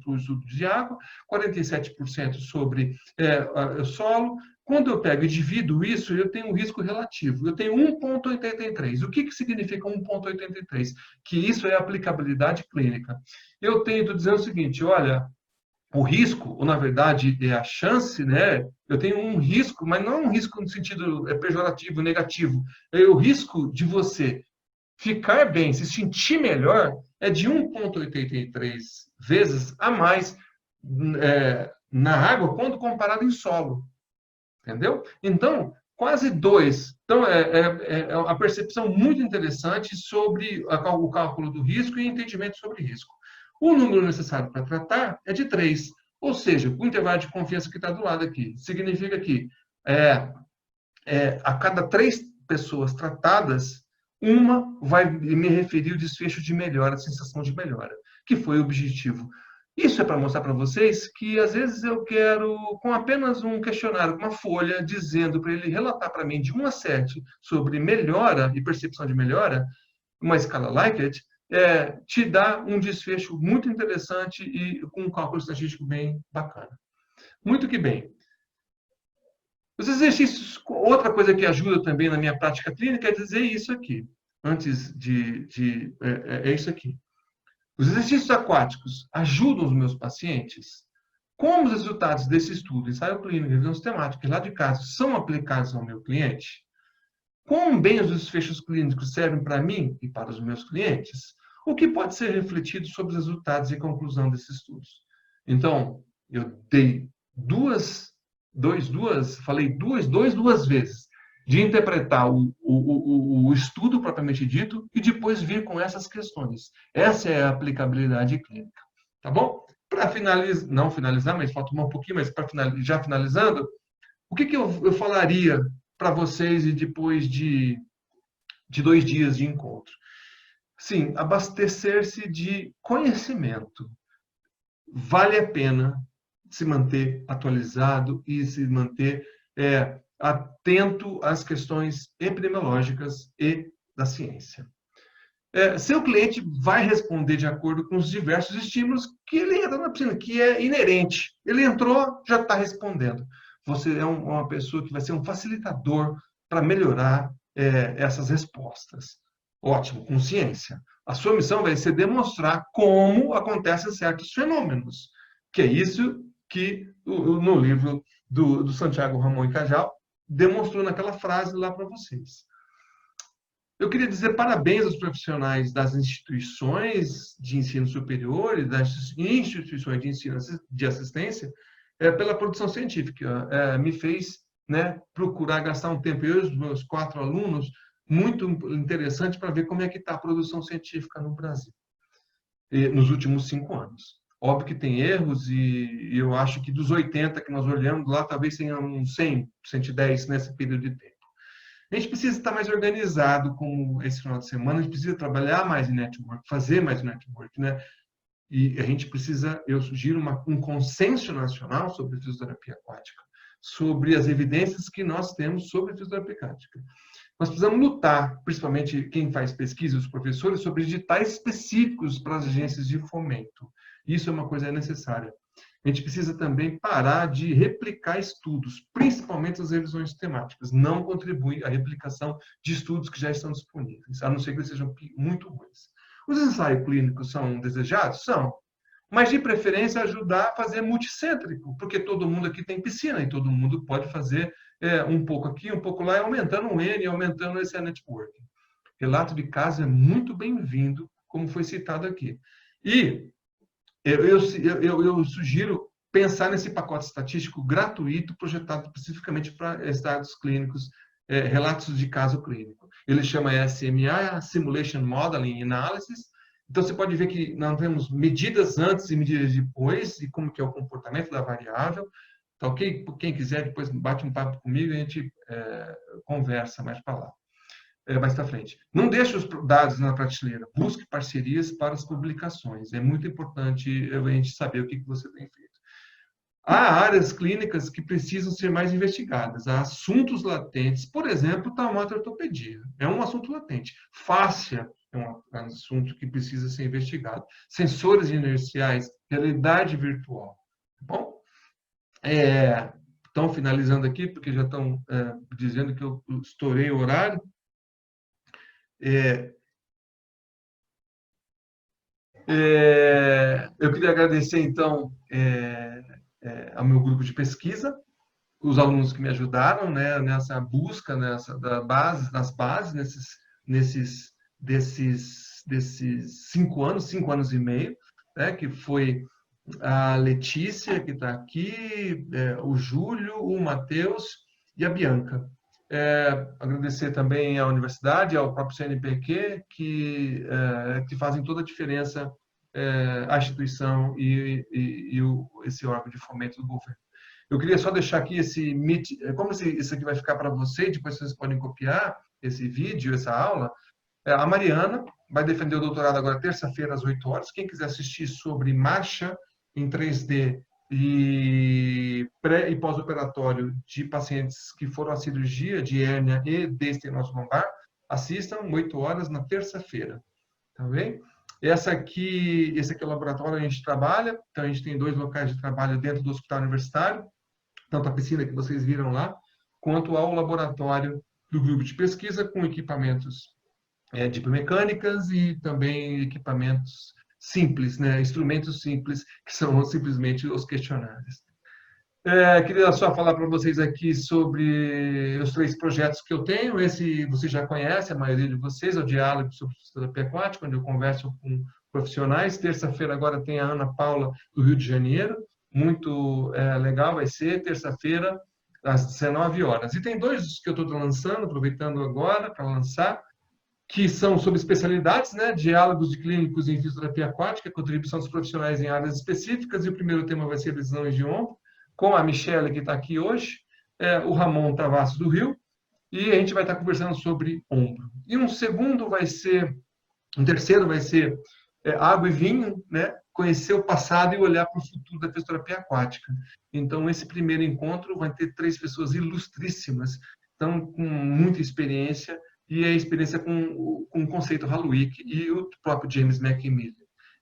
para o estudo de água, 47% sobre solo. Quando eu pego e divido isso, eu tenho um risco relativo. Eu tenho 1,83. O que significa 1,83? Que isso é aplicabilidade clínica. Eu estou dizendo o seguinte, olha, o risco, ou na verdade é a chance, né? Eu tenho um risco, mas não é um risco no sentido pejorativo, negativo. O risco de você ficar bem, se sentir melhor, é de 1,83 vezes a mais na água quando comparado em solo. Entendeu? Então, quase 2. Então, é uma percepção muito interessante sobre o cálculo do risco e entendimento sobre risco. O número necessário para tratar é de 3, ou seja, o intervalo de confiança que está do lado aqui. Significa que a cada 3 pessoas tratadas, uma vai me referir o desfecho de melhora, a sensação de melhora, que foi o objetivo. Isso é para mostrar para vocês que, às vezes, eu quero, com apenas um questionário, uma folha, dizendo para ele relatar para mim de 1 a 7 sobre melhora e percepção de melhora, uma escala Likert, te dá um desfecho muito interessante e com um cálculo estatístico bem bacana. Muito que bem. Os exercícios, outra coisa que ajuda também na minha prática clínica é dizer isso aqui. É isso aqui. Os exercícios aquáticos ajudam os meus pacientes? Como os resultados desse estudo, ensaio clínico, revisão sistemática e lá de casos são aplicados ao meu cliente? Quão bem os desfechos clínicos servem para mim e para os meus clientes? O que pode ser refletido sobre os resultados e conclusão desses estudos? Então, eu dei falei duas vezes, de interpretar o estudo propriamente dito e depois vir com essas questões. Essa é a aplicabilidade clínica. Tá bom? Para finalizar, não finalizar, mas falta um pouquinho, mas já finalizando, o que eu falaria para vocês e depois de 2 dias de encontro? Sim, abastecer-se de conhecimento. Vale a pena se manter atualizado e se manter atento às questões epidemiológicas e da ciência. seu cliente vai responder de acordo com os diversos estímulos que ele entra na piscina, que é inerente. Ele entrou, já está respondendo. Você é uma pessoa que vai ser um facilitador para melhorar essas respostas. Ótimo, com ciência. A sua missão vai ser demonstrar como acontecem certos fenômenos, que é isso que no livro do Santiago Ramon e Cajal demonstrou naquela frase lá para vocês. Eu queria dizer parabéns aos profissionais das instituições de ensino superior e das instituições de ensino de assistência pela produção científica. Me fez, né, procurar gastar um tempo, eu e os meus 4 alunos, muito interessante para ver como é que está a produção científica no Brasil nos últimos 5 anos. Óbvio que tem erros e eu acho que dos 80 que nós olhamos lá, talvez tenha uns 100, 110 nesse período de tempo. A gente precisa estar mais organizado com esse final de semana, a gente precisa trabalhar mais em network, fazer mais network, né? E a gente precisa, eu sugiro um consenso nacional sobre fisioterapia aquática, sobre as evidências que nós temos sobre fisioterapia aquática. Nós precisamos lutar, principalmente quem faz pesquisa, os professores, sobre editais específicos para as agências de fomento. Isso é uma coisa necessária. A gente precisa também parar de replicar estudos, principalmente as revisões temáticas. Não contribui à replicação de estudos que já estão disponíveis, a não ser que eles sejam muito ruins. Os ensaios clínicos são desejados? São. Mas, de preferência, ajudar a fazer multicêntrico, porque todo mundo aqui tem piscina e todo mundo pode fazer um pouco aqui, um pouco lá, aumentando o N, aumentando esse networking. Relato de caso é muito bem-vindo, como foi citado aqui. E eu sugiro pensar nesse pacote estatístico gratuito projetado especificamente para dados clínicos, relatos de caso clínico. Ele chama SMA, Simulation Modeling Analysis. Então, você pode ver que nós temos medidas antes e medidas depois, e como que é o comportamento da variável. Tá ok? Quem quiser, depois bate um papo comigo e a gente conversa mais para lá. Mais para frente. Não deixe os dados na prateleira. Busque parcerias para as publicações. É muito importante a gente saber o que você tem feito. Há áreas clínicas que precisam ser mais investigadas. Há assuntos latentes. Por exemplo, traumato-ortopedia. É um assunto latente. Fáscia é um assunto que precisa ser investigado. Sensores inerciais, realidade virtual. Tá bom? Estão finalizando aqui, porque já estão dizendo que eu estourei o horário. Eu queria agradecer, então, ao meu grupo de pesquisa, os alunos que me ajudaram, né, nessa busca das bases, desses 5 anos e meio, né, que foi a Letícia, que está aqui, o Júlio, o Matheus e a Bianca. Agradecer também à universidade, ao próprio CNPq, que fazem toda a diferença, a instituição e esse órgão de fomento do governo. Eu queria só deixar aqui como isso aqui vai ficar para vocês, depois vocês podem copiar esse vídeo, essa aula. A Mariana vai defender o doutorado agora terça-feira às 8 horas. Quem quiser assistir sobre marcha em 3D e pré e pós-operatório de pacientes que foram à cirurgia de hérnia e de estenose lombar, assistam 8 horas na terça-feira, tá bem? Esse aqui é o laboratório onde a gente trabalha, então a gente tem 2 locais de trabalho dentro do hospital universitário, tanto a piscina que vocês viram lá, quanto ao laboratório do grupo de pesquisa com equipamentos de biomecânicas e também equipamentos simples, né? Instrumentos simples, que são simplesmente os questionários. Queria só falar para vocês aqui sobre os 3 projetos que eu tenho. Esse você já conhece, a maioria de vocês, é o Diálogo sobre Fisioterapia Aquática, onde eu converso com profissionais. Terça-feira agora tem a Ana Paula, do Rio de Janeiro. Muito legal, vai ser terça-feira, às 19 horas. E tem 2 que eu estou lançando, aproveitando agora para lançar, que são sobre especialidades, né? Diálogos de clínicos em fisioterapia aquática, contribuição dos profissionais em áreas específicas, e o primeiro tema vai ser lesões de ombro, com a Michelle, que está aqui hoje, o Ramon Tavassi, do Rio, e a gente vai estar conversando sobre ombro. E um terceiro vai ser água e vinho, né? Conhecer o passado e olhar para o futuro da fisioterapia aquática. Então, esse primeiro encontro vai ter 3 pessoas ilustríssimas, então, com muita experiência, e a experiência com o conceito Halloween e o próprio James McMillan.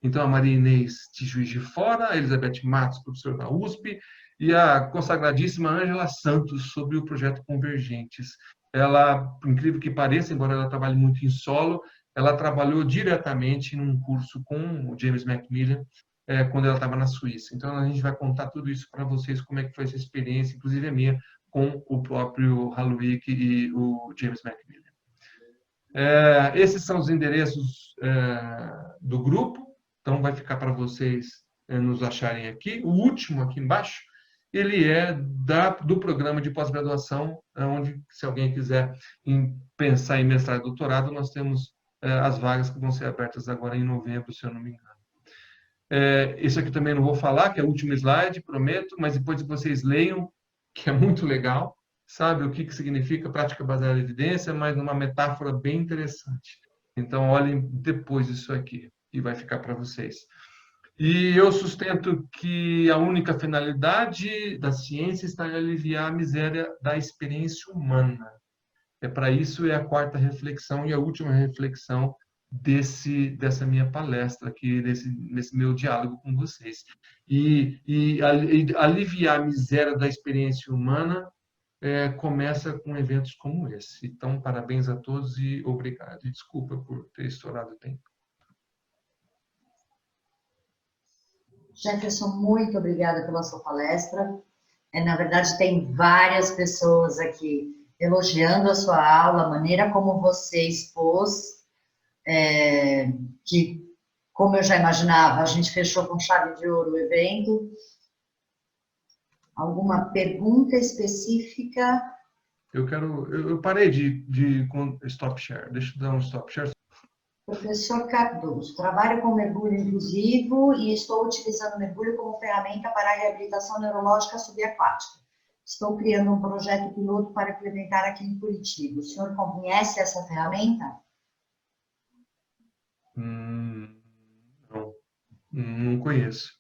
Então, a Maria Inês de Juiz de Fora, a Elizabeth Matos, professora da USP, e a consagradíssima Ângela Santos, sobre o projeto Convergentes. Ela, por incrível que pareça, embora ela trabalhe muito em solo, ela trabalhou diretamente num curso com o James Macmillan, quando ela estava na Suíça. Então, a gente vai contar tudo isso para vocês, como é que foi essa experiência, inclusive a minha, com o próprio Halloween e o James Macmillan. Esses são os endereços do grupo, então vai ficar para vocês nos acharem aqui. O último aqui embaixo, ele é do programa de pós-graduação, onde, se alguém quiser pensar em mestrado e doutorado, nós temos as vagas que vão ser abertas agora em novembro, se eu não me engano. Esse aqui também não vou falar, que é o último slide, prometo, mas depois vocês leiam, que é muito legal. Sabe o que significa prática baseada em evidência, mas numa metáfora bem interessante. Então, olhem depois isso aqui, e vai ficar para vocês. E eu sustento que a única finalidade da ciência está em aliviar a miséria da experiência humana. Para isso é a quarta reflexão e a última reflexão dessa minha palestra aqui, nesse meu diálogo com vocês. E aliviar a miséria da experiência humana começa com eventos como esse. Então, parabéns a todos e obrigado. E desculpa por ter estourado o tempo. Jefferson, muito obrigada pela sua palestra. Na verdade, tem várias pessoas aqui elogiando a sua aula, a maneira como você expôs, que, como eu já imaginava, a gente fechou com chave de ouro o evento. Alguma pergunta específica? Eu parei de stop share. Deixa eu dar um stop share. Professor Cardoso, trabalho com mergulho inclusivo e estou utilizando o mergulho como ferramenta para a reabilitação neurológica subaquática. Estou criando um projeto piloto para implementar aqui em Curitiba. O senhor conhece essa ferramenta? Não conheço.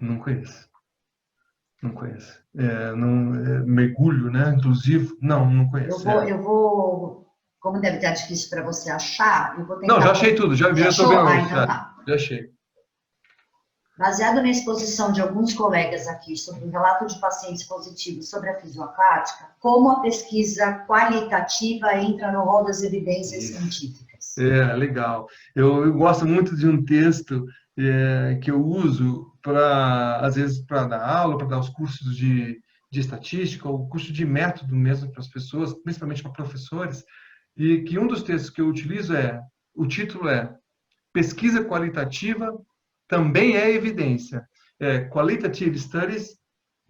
Não conheço. Mergulho, né? Inclusivo? Não conheço. Eu vou, como deve estar difícil para você achar, eu vou tentar... Não, já achei tudo, já estou vendo. Então tá. Já achei. Baseado na exposição de alguns colegas aqui sobre o relato de pacientes positivos sobre a fisioacática, como a pesquisa qualitativa entra no rol das evidências científicas? Legal. Eu gosto muito de um texto que eu uso às vezes, para dar aula, para dar os cursos de estatística, ou curso de método mesmo para as pessoas, principalmente para professores, e que um dos textos que eu utilizo o título é Pesquisa Qualitativa também é evidência. Qualitative Studies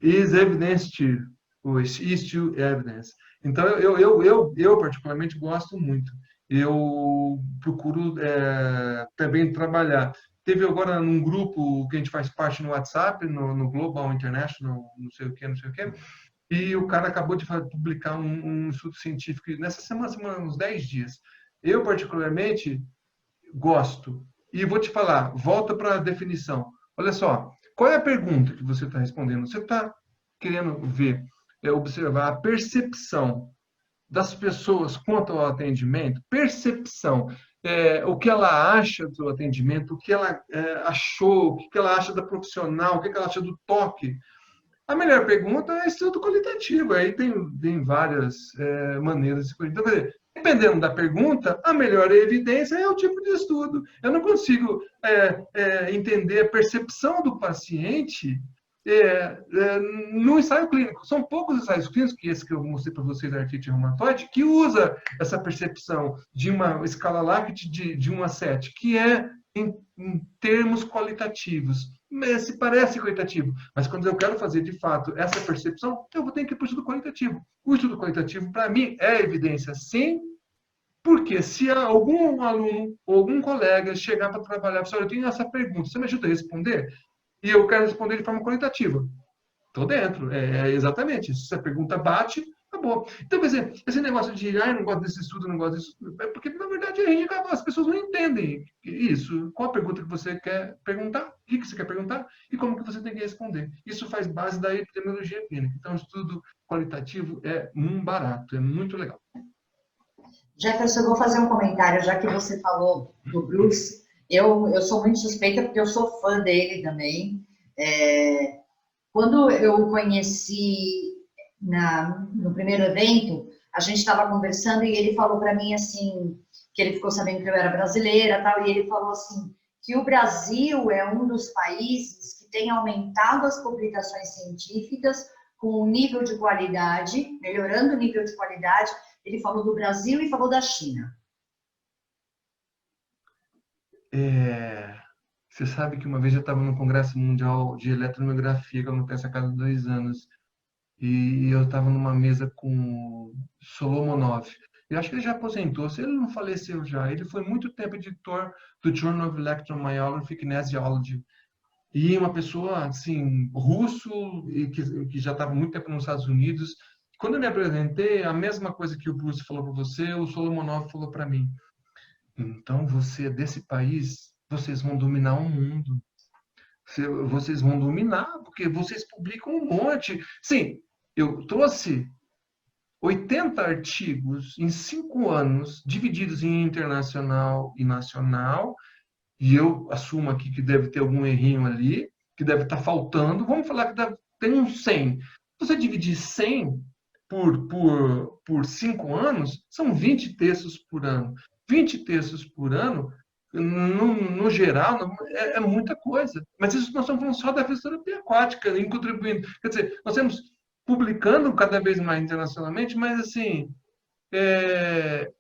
is evidence too, ou is to evidence. Então, eu particularmente gosto muito. Eu procuro também trabalhar. Teve agora num grupo que a gente faz parte no WhatsApp, no Global International, não sei o quê, e o cara acabou de publicar um estudo científico nessa semana, uns 10 dias. Eu, particularmente, gosto. E vou te falar, volta para a definição. Olha só, qual é a pergunta que você está respondendo? Você está querendo observar a percepção das pessoas quanto ao atendimento? Percepção. O que ela acha do atendimento, o que ela achou, o que ela acha da profissional, o que ela acha do toque. A melhor pergunta é estudo qualitativo. Aí tem várias maneiras de... Então, quer dizer, dependendo da pergunta, a melhor evidência é o tipo de estudo. Eu não consigo entender a percepção do paciente no ensaio clínico. São poucos ensaios clínicos, que esse que eu mostrei para vocês, da artrite reumatoide, que usa essa percepção de uma escala Likert de 1 a 7, que é em termos qualitativos. Se parece qualitativo, mas quando eu quero fazer de fato essa percepção, eu vou ter que ir para o estudo qualitativo. O estudo qualitativo, para mim, é evidência, sim, porque se algum aluno ou algum colega chegar para trabalhar, professor, eu tenho essa pergunta, você me ajuda a responder? E eu quero responder de forma qualitativa. Estou dentro, exatamente. Se a pergunta bate, acabou. Então, quer dizer, esse negócio de, eu não gosto desse estudo, não gosto disso, é porque, na verdade, as pessoas não entendem isso. Qual a pergunta que você quer perguntar? O que você quer perguntar? E como que você tem que responder? Isso faz base da epidemiologia clínica. Então, o estudo qualitativo é barato, é muito legal. Jefferson, eu vou fazer um comentário, já que você falou do Bruce. Eu sou muito suspeita porque eu sou fã dele também. Quando eu o conheci no primeiro evento, a gente estava conversando e ele falou para mim assim, que ele ficou sabendo que eu era brasileira, tal, e ele falou assim que o Brasil é um dos países que tem aumentado as publicações científicas com um nível de qualidade, melhorando o nível de qualidade. Ele falou do Brasil e falou da China. Você sabe que uma vez eu estava no Congresso Mundial de Eletromiografia, que acontece a cada 2 anos, e eu estava numa mesa com o Solomonov. Eu acho que ele já aposentou, se ele não faleceu já. Ele foi muito tempo editor do Journal of Electromyography Kinesiology. E uma pessoa, assim, russo, e que já estava muito tempo nos Estados Unidos. Quando eu me apresentei, a mesma coisa que o Bruce falou para você, o Solomonov falou para mim. Então, você é desse país, vocês vão dominar o mundo. Vocês vão dominar, porque vocês publicam um monte. Sim, eu trouxe 80 artigos em 5 anos, divididos em internacional e nacional, e eu assumo aqui que deve ter algum errinho ali, que deve estar faltando. Vamos falar que tem uns 100. Se você dividir 100 por 5 anos, são 20 textos por ano. 20 textos por ano, no geral, é muita coisa. Mas isso nós estamos falando só da fisioterapia aquática, em contribuindo. Quer dizer, nós temos publicando cada vez mais internacionalmente, mas assim, é,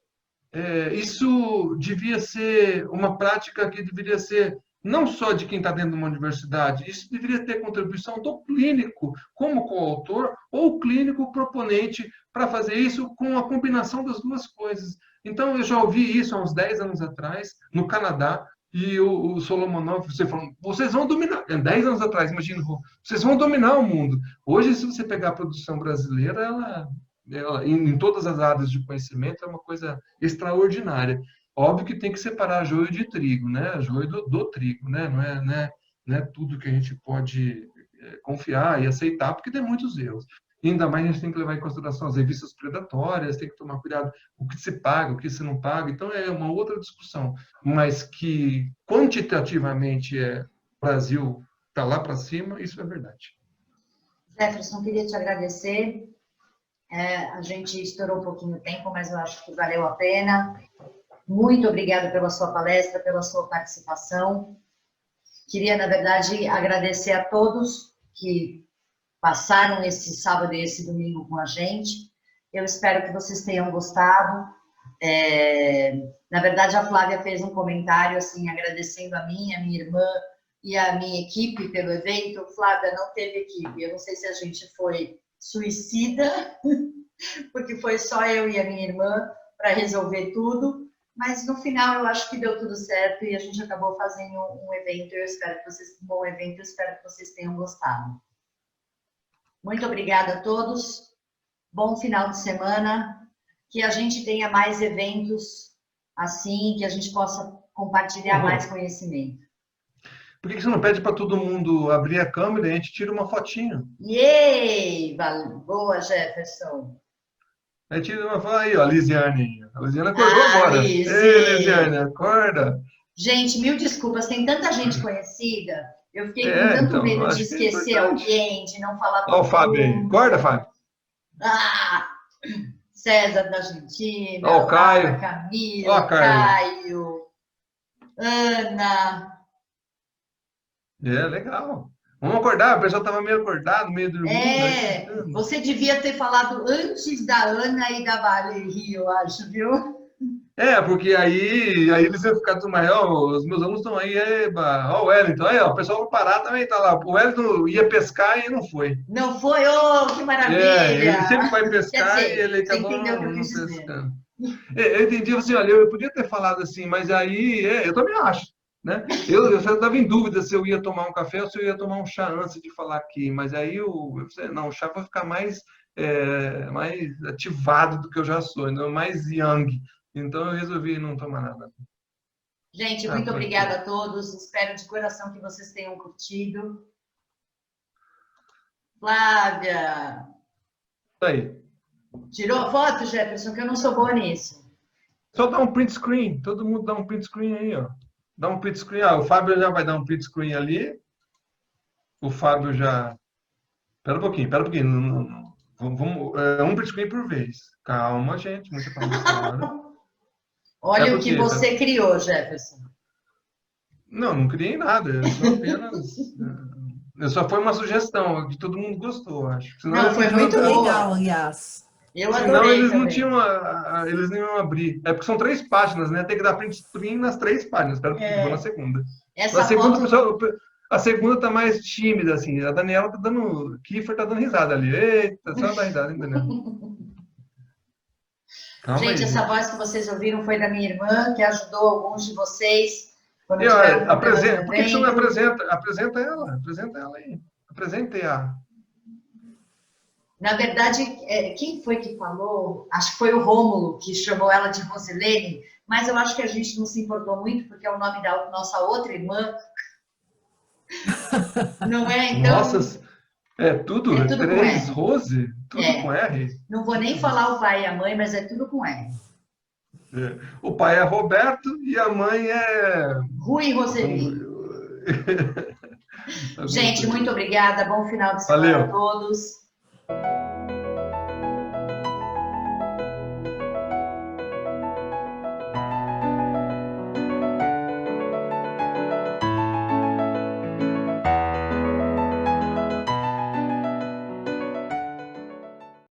isso devia ser uma prática que deveria ser não só de quem está dentro de uma universidade, isso deveria ter contribuição do clínico como coautor ou clínico proponente para fazer isso com a combinação das duas coisas. Então, eu já ouvi isso há uns 10 anos atrás, no Canadá, e o Solomonov, você falou, vocês vão dominar, 10 anos atrás, imagina, vocês vão dominar o mundo. Hoje, se você pegar a produção brasileira, ela em todas as áreas de conhecimento, é uma coisa extraordinária. Óbvio que tem que separar joio de trigo, né? Joio do trigo, né? Não é tudo que a gente pode confiar e aceitar, porque tem muitos erros. E ainda mais a gente tem que levar em consideração as revistas predatórias, tem que tomar cuidado com o que se paga, o que se não paga. Então, é uma outra discussão. Mas que quantitativamente o Brasil está lá para cima, isso é verdade. Jefferson, queria te agradecer. A gente estourou um pouquinho o tempo, mas eu acho que valeu a pena. Muito obrigada pela sua palestra, pela sua participação. Queria, na verdade, agradecer a todos que passaram esse sábado e esse domingo com a gente. Eu espero que vocês tenham gostado. Na verdade, a Flávia fez um comentário, assim, agradecendo a minha irmã e a minha equipe pelo evento. Flávia, não teve equipe. Eu não sei se a gente foi suicida, porque foi só eu e a minha irmã para resolver tudo, mas no final eu acho que deu tudo certo e a gente acabou fazendo um evento. Eu espero que vocês, um bom evento, eu espero que vocês tenham gostado. Muito obrigada a todos, bom final de semana, que a gente tenha mais eventos assim, que a gente possa compartilhar mais conhecimento. Por que você não pede para todo mundo abrir a câmera e a gente tira uma fotinho? Yay! Boa, Jefferson. Aí tira uma foto aí, ó, a Lisiane. A Lisiane acordou agora. Lise. Ei, Lisiane, acorda. Gente, mil desculpas, tem tanta gente conhecida. Eu fiquei com tanto Então, medo de acho que é esquecer alguém, de não falar Ó o todo Fábio aí. mundo. Acorda, Fábio. César da Argentina, Ó o Caio. Lara, Camila, Ó, Caio, Ana. Legal. Vamos acordar, o pessoal estava meio acordado, meio dormindo. Você devia ter falado antes da Ana e da Valerie, eu acho, viu? Porque aí eles iam ficar tudo mais, os meus alunos estão aí, eba. Ó o Wellington, aí, ó, o pessoal do Pará também tá lá. O Wellington ia pescar e não foi. Não foi? Oh, que maravilha! Ele sempre vai pescar e ele acabou não pescando. Eu entendi, assim, olha, eu podia ter falado assim, mas aí, eu também acho, né? Eu estava em dúvida se eu ia tomar um café ou se eu ia tomar um chá antes de falar aqui, mas aí eu falei, não, o chá vai ficar mais ativado do que eu já sou, então, mais young. Então eu resolvi não tomar nada. Gente, muito obrigada a todos. Espero de coração que vocês tenham curtido. Flávia. Aí. Tirou a foto, Jefferson? Que eu não sou boa nisso. Só dá um print screen. Todo mundo dá um print screen aí, ó. Dá um print screen. O Fábio já vai dar um print screen ali. O Fábio já... Espera um pouquinho, espera um pouquinho. Vamos, um print screen por vez. Calma, gente. Muita calma. Olha o que você criou, Jefferson. Não criei nada. Eu só apenas... Foi uma sugestão que todo mundo gostou, acho. Senão não, foi muito legal, aliás. Eu Senão eles também. Não tinham, eles não iam abrir. É porque são 3 páginas, né? Tem que dar print screen nas 3 páginas. Espera que vou na segunda. A segunda tá mais tímida, assim. A Daniela tá dando... Kiefer tá dando risada ali. Eita, só dá risada, entendeu? Gente, essa voz que vocês ouviram foi da minha irmã, que ajudou alguns de vocês. Por que você não apresenta? Apresenta ela aí. Apresente-a. Na verdade, quem foi que falou? Acho que foi o Rômulo que chamou ela de Rosilene, mas eu acho que a gente não se importou muito, porque é o nome da nossa outra irmã. Não é? Então, nossa, tudo 3, Rose? Tudo com R? Não vou nem falar o pai e a mãe, mas é tudo com R. O pai é Roberto e a mãe é... Rui Roseli. Gente, muito obrigada. Bom final de semana a todos.